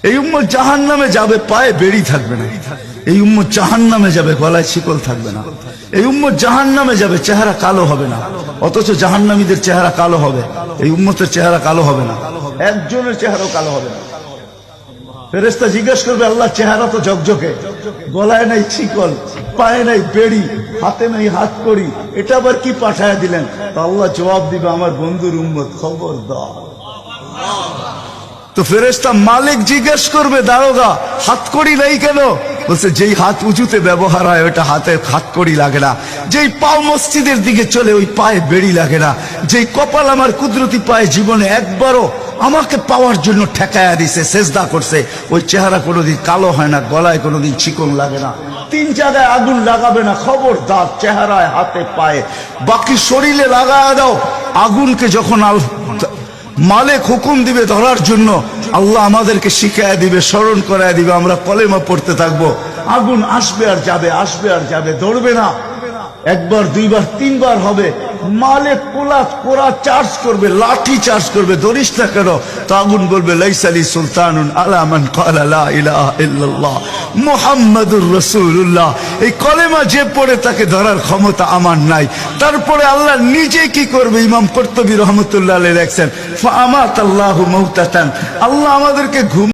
এই উম্মত জাহান্নামে যাবে, পায়ে বেড়ি থাকবে না। এই উম্মত জাহান্নামে যাবে, গলায় শিকল থাকবে না। এই উম্মত জাহান্নামে যাবে, চেহারা কালো হবে না। অথচ জাহান্নামীদের চেহারা কালো হবে, এই উম্মতের চেহারা কালো হবে না। একজনের চেহারাও কালো হবে না। ফেরেশতা জিজ্ঞেস করবে, আল্লাহ চেহারা তো ঝকঝকে, গলায় নাই শিকল, পায়ে নাই বেড়ি, হাতে নাই হাত করি, এটা আবার কি পাঠায় দিলেন? তো আল্লাহ জবাব দিবে, আমার বন্ধুর উম্মত, খবরদার। তো ফেরেশতা মালিক জিজ্ঞেস করবে, দারোগা হাত কড়ি নাই কেন? বলছে, যেই হাত উঁচুতে ব্যবহার হয় ওটা হাতে হাত কড়ি লাগে না। যেই পাও মসজিদের দিকে চলে ওই পায়ে বেড়ি লাগে না। যেই কপাল আমার কুদরতি পায়ে জীবনে একবারও আমাকে পাওয়ার জন্য ঠেকায়া দিছে, সেজদা করছে, ওই চেহারা কোনোদিন কালো হয় না, গলায় কোনোদিন চিকন লাগে না। 3 জায়গায় আগুন লাগাবে না, খবরদার। চেহারায়, হাতে, পায়ে, বাকি শরীরে লাগায়া দাও। আগুনকে যখন মালিক হুকুম দিবে ধরার জন্য, আল্লাহ আমাদেরকে শিখায়া দিবে, স্মরণ করায় দিবে, আমরা কলেমা পড়তে থাকবো। আগুন আসবে আর যাবে, আসবে আর যাবে, ধরবে না। একবার, দুইবার, 3বার হবে। মালিক কোরা চার্জ করবে, লাঠি চার্জ করবে, ধরিস না কেন? তো আগুন বলবে, লাইসালি সুলতানুন আলা মান ক্বালা লা ইলাহা ইল্লাল্লাহ মুহাম্মাদুর রাসূলুল্লাহ। এই কলেমা যে পড়ে তাকে ধরার ক্ষমতা আমার নাই। তারপরে আল্লাহ নিজে কি করবে? ইমাম কুরতুবী রহমাতুল্লাহ আলাইহি লেখছেন, ফাআমাতাল্লাহু মাউতাতান, আল্লাহ আমাদেরকে ঘুম